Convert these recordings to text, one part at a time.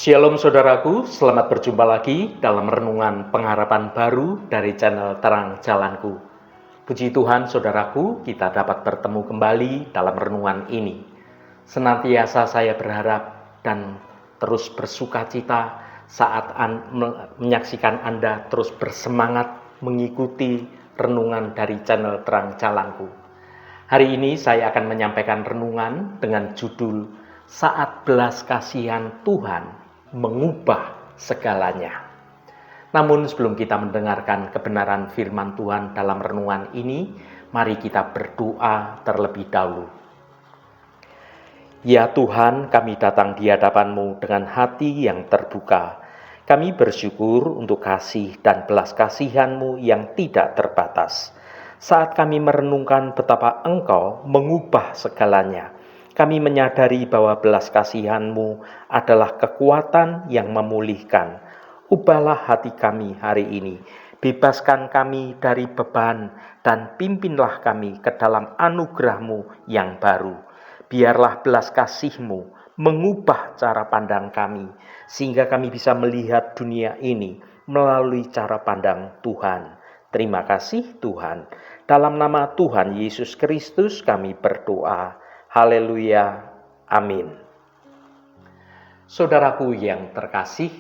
Shalom saudaraku, selamat berjumpa lagi dalam renungan pengharapan baru dari channel Terang Jalanku. Puji Tuhan saudaraku, kita dapat bertemu kembali dalam renungan ini. Senantiasa saya berharap dan terus bersuka cita saat menyaksikan Anda terus bersemangat mengikuti renungan dari channel Terang Jalanku. Hari ini saya akan menyampaikan renungan dengan judul Saat Belas Kasihan Tuhan Mengubah Segalanya. Namun sebelum kita mendengarkan kebenaran firman Tuhan dalam renungan ini, mari kita berdoa terlebih dahulu. Ya Tuhan, kami datang di hadapan-Mu dengan hati yang terbuka. Kami bersyukur untuk kasih dan belas kasihan-Mu yang tidak terbatas. Saat kami merenungkan betapa Engkau mengubah segalanya, kami menyadari bahwa belas kasihan-Mu adalah kekuatan yang memulihkan. Ubahlah hati kami hari ini, bebaskan kami dari beban, dan pimpinlah kami ke dalam anugerah-Mu yang baru. Biarlah belas kasih-Mu mengubah cara pandang kami, sehingga kami bisa melihat dunia ini melalui cara pandang Tuhan. Terima kasih Tuhan. Dalam nama Tuhan Yesus Kristus kami berdoa. Haleluya, amin. Saudaraku yang terkasih,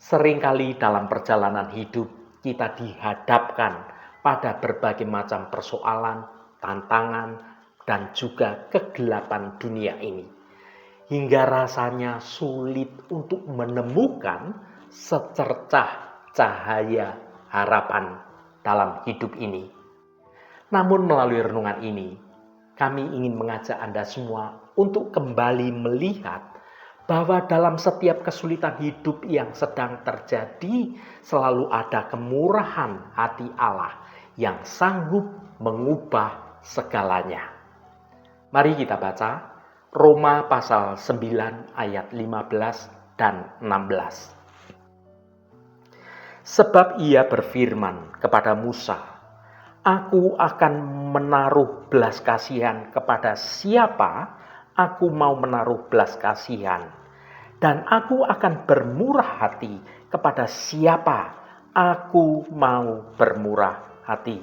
seringkali dalam perjalanan hidup kita dihadapkan pada berbagai macam persoalan, tantangan, dan juga kegelapan dunia ini. Hingga rasanya sulit untuk menemukan secercah cahaya harapan dalam hidup ini. Namun melalui renungan ini, kami ingin mengajak Anda semua untuk kembali melihat bahwa dalam setiap kesulitan hidup yang sedang terjadi, selalu ada kemurahan hati Allah yang sanggup mengubah segalanya. Mari kita baca Roma pasal 9 ayat 15 dan 16. Sebab ia berfirman kepada Musa, Aku akan menaruh belas kasihan kepada siapa aku mau menaruh belas kasihan. Dan aku akan bermurah hati kepada siapa aku mau bermurah hati.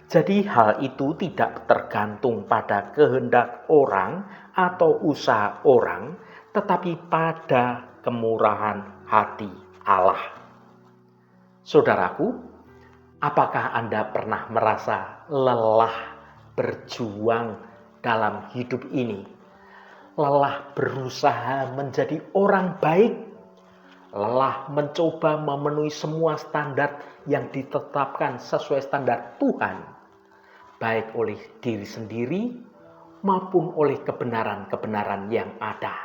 Jadi hal itu tidak tergantung pada kehendak orang atau usaha orang, tetapi pada kemurahan hati Allah. Saudaraku, apakah Anda pernah merasa lelah berjuang dalam hidup ini? Lelah berusaha menjadi orang baik? Lelah mencoba memenuhi semua standar yang ditetapkan sesuai standar Tuhan, baik oleh diri sendiri maupun oleh kebenaran-kebenaran yang ada.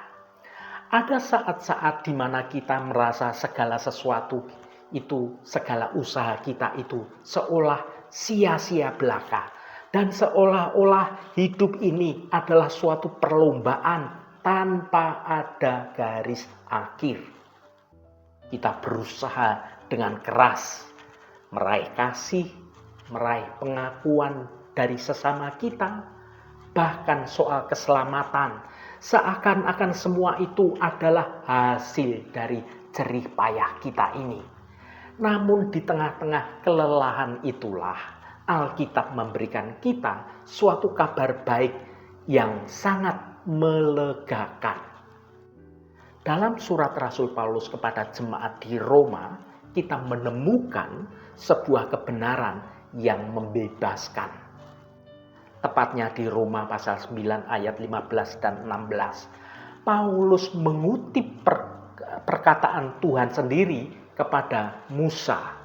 Ada saat-saat di mana kita merasa segala sesuatu itu, segala usaha kita itu seolah sia-sia belaka, dan seolah-olah hidup ini adalah suatu perlombaan tanpa ada garis akhir. Kita berusaha dengan keras meraih kasih, meraih pengakuan dari sesama kita, bahkan soal keselamatan, seakan-akan semua itu adalah hasil dari jerih payah kita ini. Namun di tengah-tengah kelelahan itulah Alkitab memberikan kita suatu kabar baik yang sangat melegakan. Dalam surat Rasul Paulus kepada jemaat di Roma, kita menemukan sebuah kebenaran yang membebaskan. Tepatnya di Roma pasal 9 ayat 15 dan 16. Paulus mengutip perkataan Tuhan sendiri kepada Musa.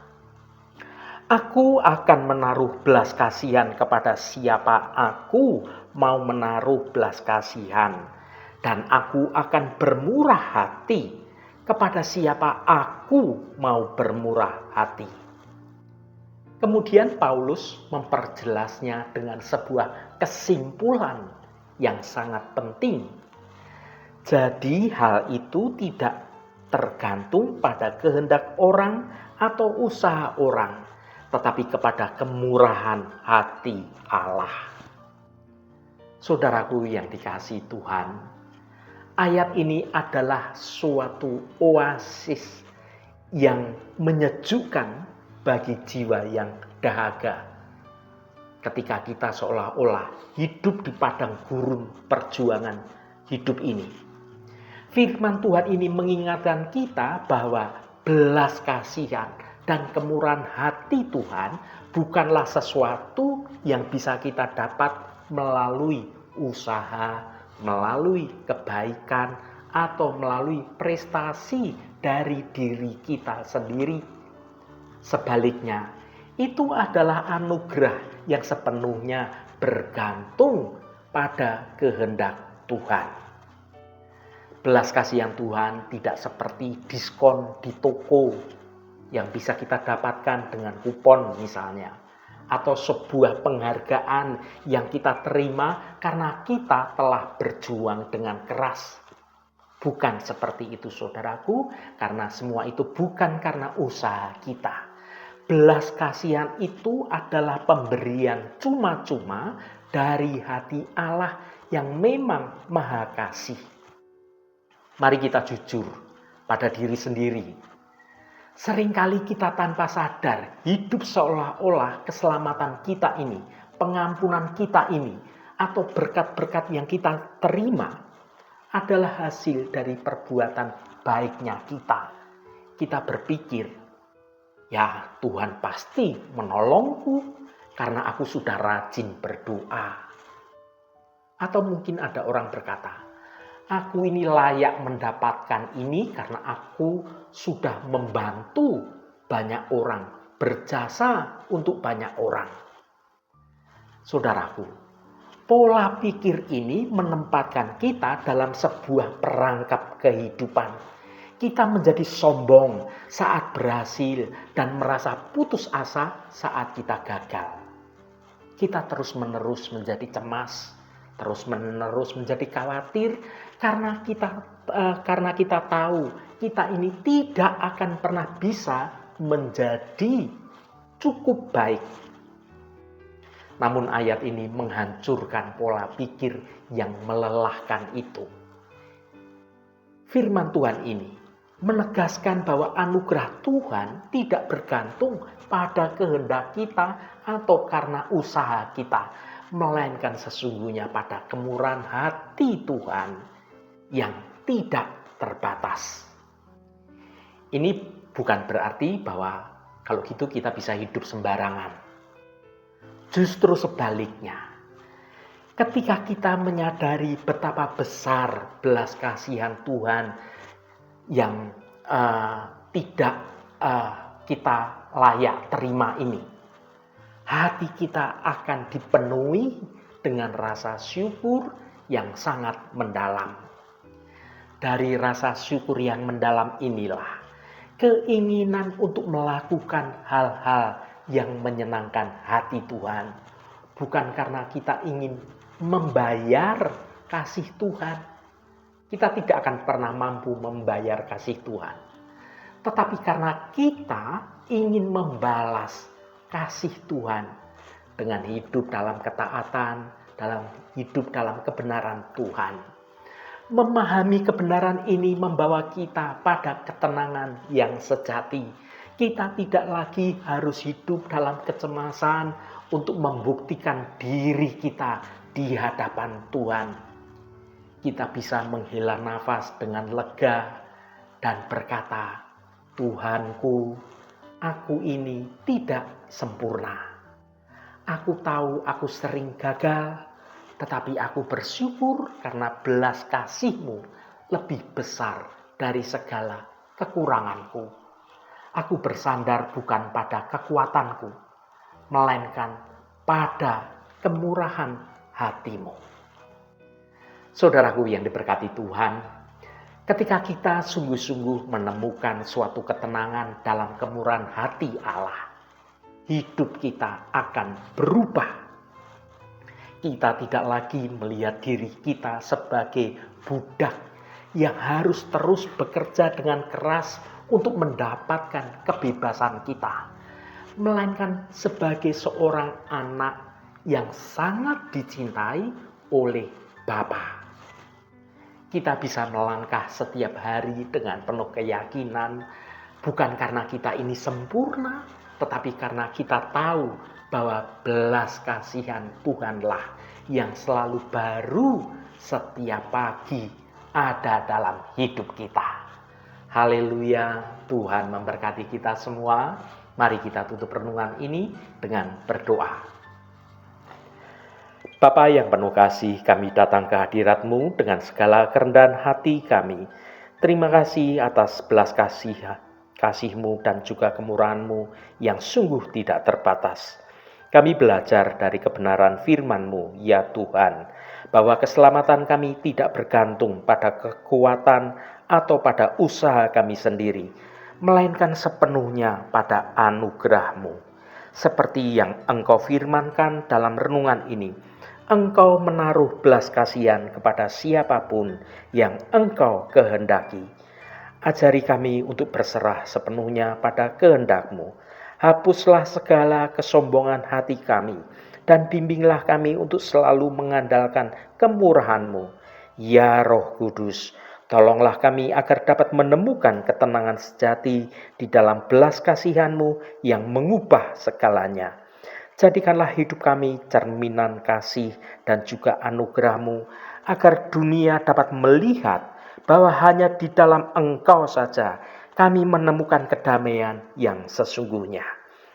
Aku akan menaruh belas kasihan kepada siapa aku mau menaruh belas kasihan, dan aku akan bermurah hati kepada siapa aku mau bermurah hati. Kemudian Paulus memperjelasnya dengan sebuah kesimpulan yang sangat penting. Jadi hal itu tidak tergantung pada kehendak orang atau usaha orang, tetapi kepada kemurahan hati Allah. Saudaraku yang dikasihi Tuhan, Ayat ini adalah suatu oasis yang menyejukkan bagi jiwa yang dahaga. Ketika kita seolah-olah hidup di padang gurun perjuangan hidup ini. Firman Tuhan ini mengingatkan kita bahwa belas kasihan dan kemurahan hati Tuhan bukanlah sesuatu yang bisa kita dapat melalui usaha, melalui kebaikan, atau melalui prestasi dari diri kita sendiri. Sebaliknya, itu adalah anugerah yang sepenuhnya bergantung pada kehendak Tuhan. Belas kasihan Tuhan tidak seperti diskon di toko yang bisa kita dapatkan dengan kupon misalnya. Atau sebuah penghargaan yang kita terima karena kita telah berjuang dengan keras. Bukan seperti itu saudaraku, karena semua itu bukan karena usaha kita. Belas kasihan itu adalah pemberian cuma-cuma dari hati Allah yang memang maha kasih. Mari kita jujur pada diri sendiri. Seringkali kita tanpa sadar hidup seolah-olah keselamatan kita ini, pengampunan kita ini, atau berkat-berkat yang kita terima adalah hasil dari perbuatan baiknya kita. Kita berpikir, ya Tuhan pasti menolongku karena aku sudah rajin berdoa. Atau mungkin ada orang berkata, aku ini layak mendapatkan ini karena aku sudah membantu banyak orang, berjasa untuk banyak orang. Saudaraku, pola pikir ini menempatkan kita dalam sebuah perangkap kehidupan. Kita menjadi sombong saat berhasil dan merasa putus asa saat kita gagal. Kita terus-menerus menjadi cemas, terus-menerus menjadi khawatir karena kita tahu kita ini tidak akan pernah bisa menjadi cukup baik. Namun ayat ini menghancurkan pola pikir yang melelahkan itu. Firman Tuhan ini menegaskan bahwa anugerah Tuhan tidak bergantung pada kehendak kita atau karena usaha kita, melainkan sesungguhnya pada kemurahan hati Tuhan yang tidak terbatas. Ini bukan berarti bahwa kalau gitu kita bisa hidup sembarangan. Justru sebaliknya, ketika kita menyadari betapa besar belas kasihan Tuhan yang tidak kita layak terima ini, hati kita akan dipenuhi dengan rasa syukur yang sangat mendalam. Dari rasa syukur yang mendalam inilah keinginan untuk melakukan hal-hal yang menyenangkan hati Tuhan. Bukan karena kita ingin membayar kasih Tuhan. Kita tidak akan pernah mampu membayar kasih Tuhan. Tetapi karena kita ingin membalas kasih Tuhan dengan hidup dalam ketaatan, dalam hidup dalam kebenaran Tuhan. Memahami kebenaran ini membawa kita pada ketenangan yang sejati. Kita tidak lagi harus hidup dalam kecemasan untuk membuktikan diri kita di hadapan Tuhan. Kita bisa menghela nafas dengan lega dan berkata, Tuhanku, aku ini tidak sempurna. Aku tahu aku sering gagal, tetapi aku bersyukur karena belas kasih-Mu lebih besar dari segala kekuranganku. Aku bersandar bukan pada kekuatanku, melainkan pada kemurahan hati-Mu. Saudaraku yang diberkati Tuhan, ketika kita sungguh-sungguh menemukan suatu ketenangan dalam kemurahan hati Allah, hidup kita akan berubah. Kita tidak lagi melihat diri kita sebagai budak yang harus terus bekerja dengan keras untuk mendapatkan kebebasan kita, melainkan sebagai seorang anak yang sangat dicintai oleh Bapa. kita bisa melangkah setiap hari dengan penuh keyakinan, bukan karena kita ini sempurna, tetapi karena kita tahu bahwa belas kasihan Tuhanlah yang selalu baru setiap pagi ada dalam hidup kita. Haleluya, Tuhan memberkati kita semua. Mari kita tutup renungan ini dengan berdoa. Bapa yang penuh kasih, kami datang ke hadirat-Mu dengan segala kerendahan hati kami. Terima kasih atas belas kasih-Mu dan juga kemurahan-Mu yang sungguh tidak terbatas. Kami belajar dari kebenaran firman-Mu, ya Tuhan, bahwa keselamatan kami tidak bergantung pada kekuatan atau pada usaha kami sendiri, melainkan sepenuhnya pada anugerah-Mu. Seperti yang Engkau firmankan dalam renungan ini, Engkau menaruh belas kasihan kepada siapapun yang Engkau kehendaki. Ajari kami untuk berserah sepenuhnya pada kehendak-Mu. Hapuslah segala kesombongan hati kami, dan bimbinglah kami untuk selalu mengandalkan kemurahan-Mu. Ya Roh Kudus, tolonglah kami agar dapat menemukan ketenangan sejati di dalam belas kasihan-Mu yang mengubah segalanya. Jadikanlah hidup kami cerminan kasih dan juga anugerah-Mu, agar dunia dapat melihat bahwa hanya di dalam Engkau saja kami menemukan kedamaian yang sesungguhnya.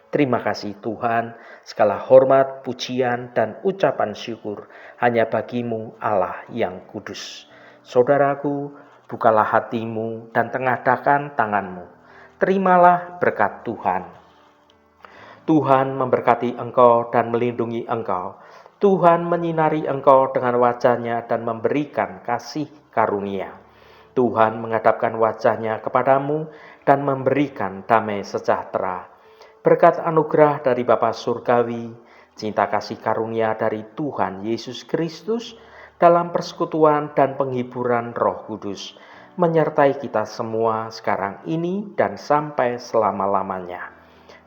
Terima kasih Tuhan, segala hormat, pujian, dan ucapan syukur hanya bagi-Mu Allah yang kudus. Saudaraku, bukalah hatimu dan tengadahkan tanganmu. Terimalah berkat Tuhan. Tuhan memberkati engkau dan melindungi engkau. Tuhan menyinari engkau dengan wajah-Nya dan memberikan kasih karunia. Tuhan menghadapkan wajah-Nya kepadamu dan memberikan damai sejahtera. Berkat anugerah dari Bapa Surgawi, cinta kasih karunia dari Tuhan Yesus Kristus, dalam persekutuan dan penghiburan Roh Kudus, menyertai kita semua sekarang ini dan sampai selama-lamanya.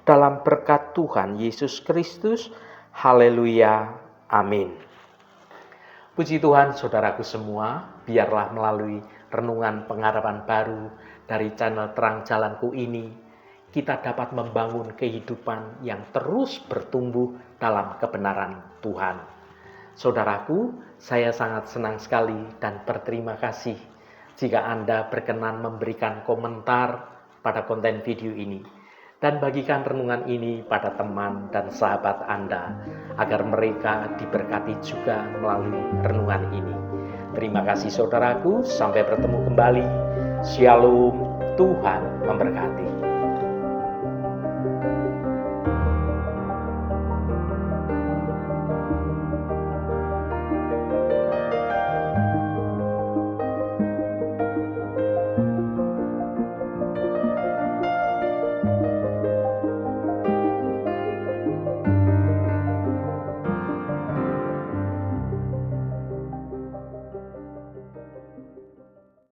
Dalam berkat Tuhan Yesus Kristus, haleluya, amin. Puji Tuhan saudaraku semua, biarlah melalui renungan pengharapan baru dari channel Terang Jalanku ini, kita dapat membangun kehidupan yang terus bertumbuh dalam kebenaran Tuhan. Saudaraku, saya sangat senang sekali dan berterima kasih jika Anda berkenan memberikan komentar pada konten video ini. Dan bagikan renungan ini pada teman dan sahabat Anda, agar mereka diberkati juga melalui renungan ini. Terima kasih saudaraku, sampai bertemu kembali. Shalom, Tuhan memberkati.